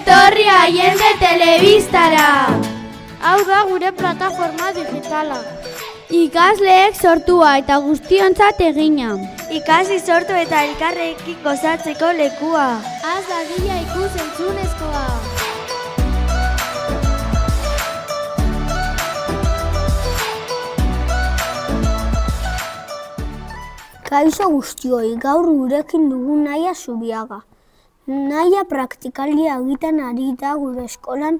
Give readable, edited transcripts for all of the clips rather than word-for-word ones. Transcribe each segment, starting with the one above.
etorri Allende Telebistara! Hau da gure plataforma digitala. Ikasleek sortua eta guztiontzat egina. Ikasi sortu eta elkarrekin gozatzeko lekua. Az dadila ikus-entzunezkoa. Kaixo guztioi, gaur gurekin dugu Naia Zubiaga. Naia praktikaldia egiten ari da gure eskolan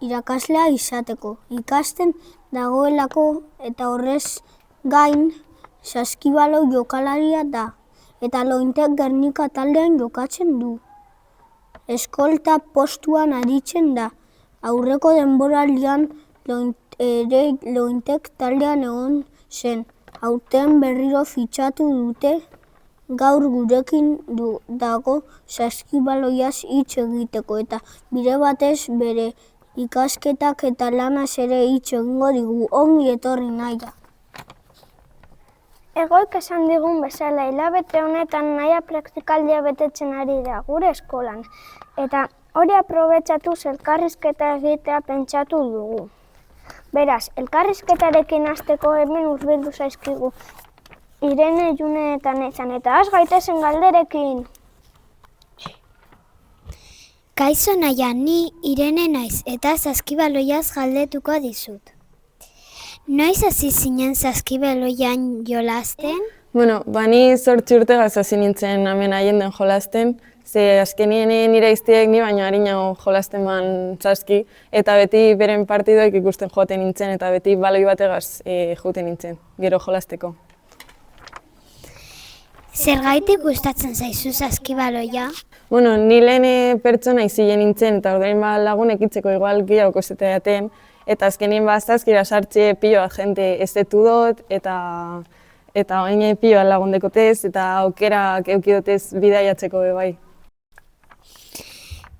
irakaslea izateko. Ikasten dagoelako eta horrez gain saskibaloi jokalaria da. Eta Lointek Gernika taldean jokatzen du. Eskolta postuan aritzen da. Aurreko denboraldian Lointek taldean egon zen. Aurten berriro fitxatu dute, gaur gurekin dago saskibaloiaz hitz egiteko eta bide batez bere ikasketak eta lanaz ere hitz egingo digu. Ongi etorri Naia. Egoik esan digun bezala, hilabete honetan Naia praktikaldia betetzen ari da gure eskolan. Eta hori aprobetxatuz elkarrizketa egitea pentsatu dugu. Beraz, elkarrizketarekin hasteko hemen hurbildu zaizkigu Irene, June eta Neizan, eta has gaitezen galderekin. Kaixo Naia, ni Irene naiz eta saskibaloiaz galdetuko dizut. Noiz hasi zinen saskibaloian jolasten? Ni 8 urtegaz hasi nintzen hemen Allenden jolasten. Ze azkenien nire iztiek ni baino harinago jolasten ban saski, eta beti beren partidoek ikusten joaten nintzen, eta beti baloi bategaz joaten nintzen, gero jolasteko. Zergaitik gustatzen zaizu saskibaloia? Ni lehen pertsona izilen nintzen, eta ordain lagunek itzeko igual gehiago kostetea jaten, eta azkenien saskira sartxe pilo bat jente estetu dut, eta oin pilo lagundekotez, eta aukerak eukidotez bidaiatzeko bai.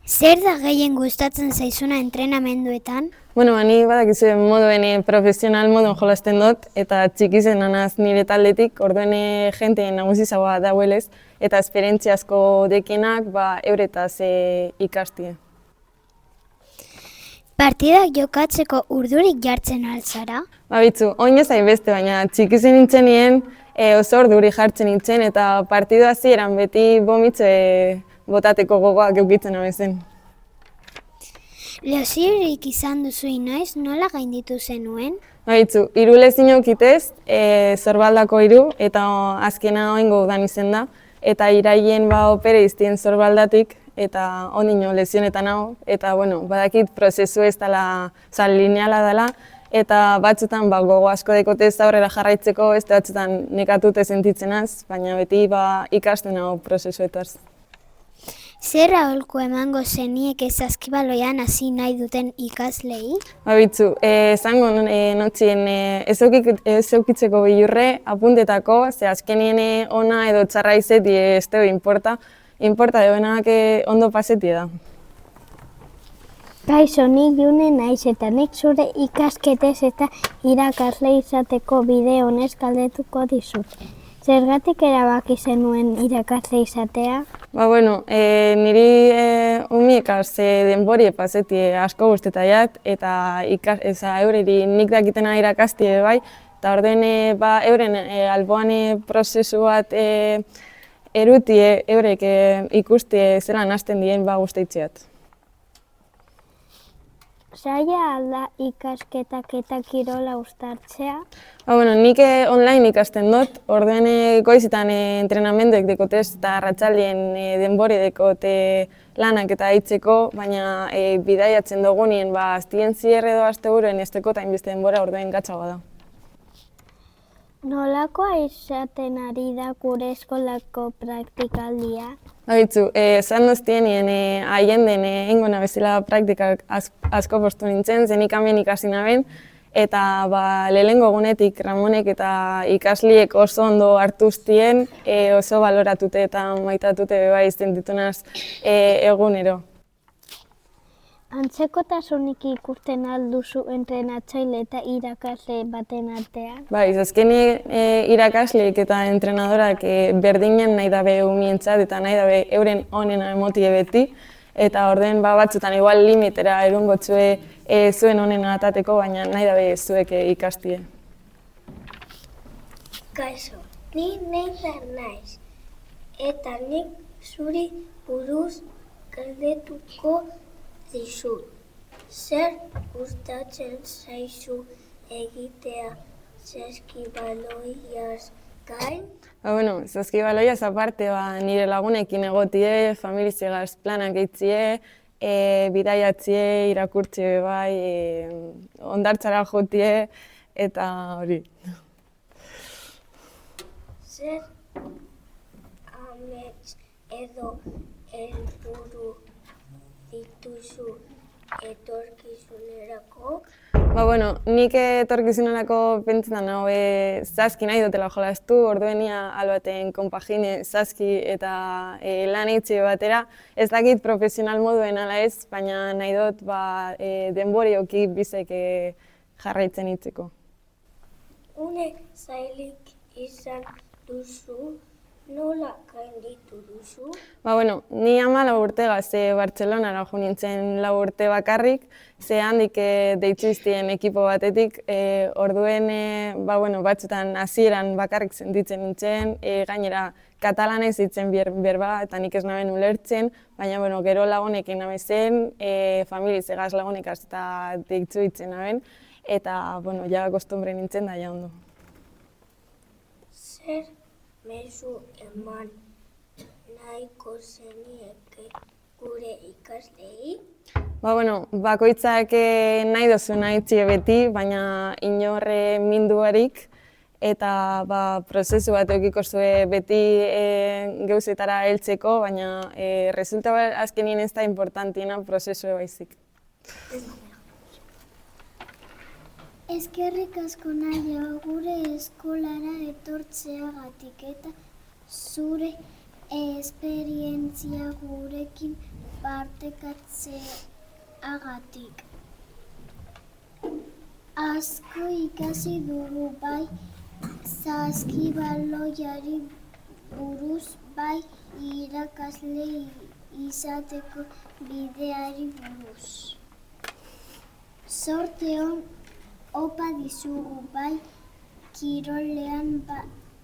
Zer da gehien gustatzen zaizuna entrenamenduetan? Ni badakizu moduen profesional moduen jolasten dut, eta txikizen nanaz nire taldetik, orduen jente nagusizagoa dauelez, eta esperientzia asko dekenak euretaz ikastie. Partidak jokatzeko urdurik jartzen altzara? Bitzu, oin ez beste, baina txikizen nintzen nien oso orduri jartzen nintzen, eta partidu hasieran beti bomitze botateko gogoak eukitzen abezen. Loziorik izan duzu inoiz, nola gainditu zenuen? Bitzu, 3 lezin eukitez, Zorbaldako 3, eta azkena oingo udan izen da, eta iraien opere iztien Zorbaldatik, eta ondino lezionetan hau, eta badakit prozesu ez dela lineala dela, eta batzutan gogo asko dekotez aurrera jarraitzeko, ez batzutan nekatute sentitzenaz, baina beti ikasten hau prozesuetaz. Zer aholku emango zenieke saskibaloian hasi nahi duten ikaslei? Bitzu, esango notzien ez eukitzeko bilurre, apuntetako, ze azkenien ona edo txarra izeti ez teo importa debenak ondo pasetie da. Kaixo, nik June naiz eta nik zure ikasketez eta irakasle izateko bide honez galdetuko dizut. Zergatik erabaki zenuen irakasle izatea? Niri umiekaz denbori pasetie asko guztetaiat, eta eureri nik dakitena irakastie bai, eta orduen euren alboan prozesu bat erutie eurek ikustie zelan hasten dien guzteitzeat. Zaila alda ikasketak eta kirola uztartzea? Nik online ikasten dut, orduen goizitan entrenamenduek dekotez eta arratsaldien denbori dekote lanak eta hitzeko, baina bidaiatzen dugunien aztien zierre edo asteburuan ez dekota inbeste denbora orduen gatzagoa da. Nolakoa izaten ari da gure eskolako praktikaldia? Bitzu, esan doztienien Allenden egingo nabezela praktikak asko postu nintzen, zenik hemen ikasi naben, eta lehengo egunetik Ramonek eta ikasliek oso ondo hartuztien, oso baloratute eta maitatute izten ditunaz egunero. Antzekotasunik ikusten alduzu entrenatzaile eta irakasle baten artean? Azkenik irakasleek eta entrenadorak berdinen nahi dabe umientzat eta nahi dabe euren onena emotie beti, Eta orden batzutan igual limitera erungotzue zuen honen atateko, baina nahi dabe zuek ikastie. Kaixo, ni Neidar naiz, eta nik zuri buruz galdetuko dizut. Zer gustatzen zaizu egitea saskibaloiaz gain? Saskibaloiaz aparte, nire lagunekin egotie, familizegaz planak eitzie, bidaiatzie, irakurtzie bai, ondartzara jotie, eta hori. Zer amets edo helburu dituzu etorkizunerako? Nik etorkizunerako pentsetan hau saski nahi dutela jolastu, orduenia albaten konpagine saski eta lan eitzi batera. Ez dakit profesional moduen ala ez, baina nahi dut denborioki bizek jarraitzen itzeko. Une zailik izan duzu, nola gainditu duzu? Ni 14 urtegaz Bartzelonara jo nintzen 4 urte bakarrik, ze handik deitzu iztien ekipo batetik, orduen batzutan hasieran bakarrik sentitzen nintzen, gainera katalanez hitzen berba eta nik ez naben ulertzen, baina gero lagunekin nabezen, familizegaz lagunekaz eta deitzu hitzen naben, eta ja kostumbre nintzen da ja ondo. Zer mezu eman nahiko zenieke gure ikaslei? Bakoitzak nahi duzu nahitzie beti, baina inorre minduarik, eta prozesu bat eukiko zue beti gauzetara heltzeko, baina resulta azkenien ez da importantiena prozesu baizik. Eskerrik asko nahi gure eskolara etortzeagatik eta zure esperientzia gurekin partekatzeagatik. Asko ikasi dugu bai saskibaloiari buruz, bai irakasle izateko bideari buruz. Zorte on opa dizugu bai kirolean,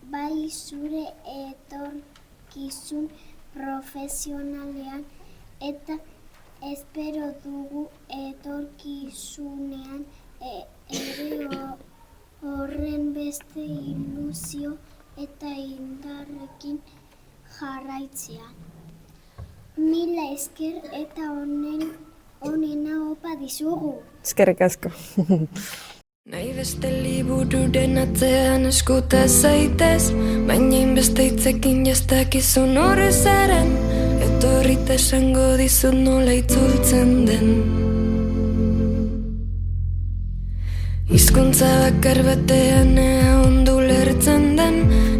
bai zure etorkizun profesionalean, eta espero dugu etorkizunean ere horren beste ilusio eta indarrekin jarraitzea. Mila esker eta onena opa dizugu. Eskerrik asko. Nahi beste libururen atzean eskuta zaitez, baina inbeste hitzekin jastakizun horrezaren, etorrita esango dizut nola itzultzen den. Hizkuntza bakar batean ondo lertzen den,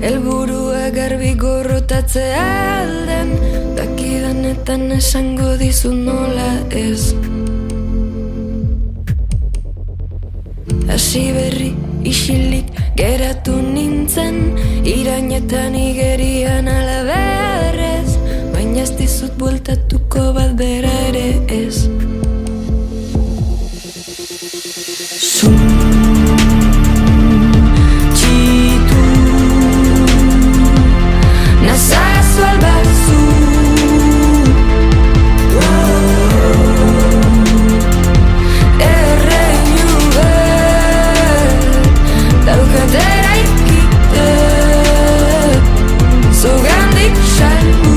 helburua garbi gorrotatzea alden, dakidanetan esango dizut nola ez. Hasi berri isilik geratu nintzen, irainetan igerian alaberrez, baina ez dizut bueltatuko bat bera ere ez. Txitu nazazu albazu, daukatera ikite, zogandik salbu.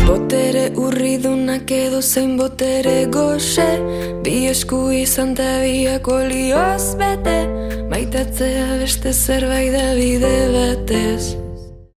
Botere urridunak edo zein botere goxe, bi esku izan ta biak olioz bete, maitatzea beste zerbait da bide batez.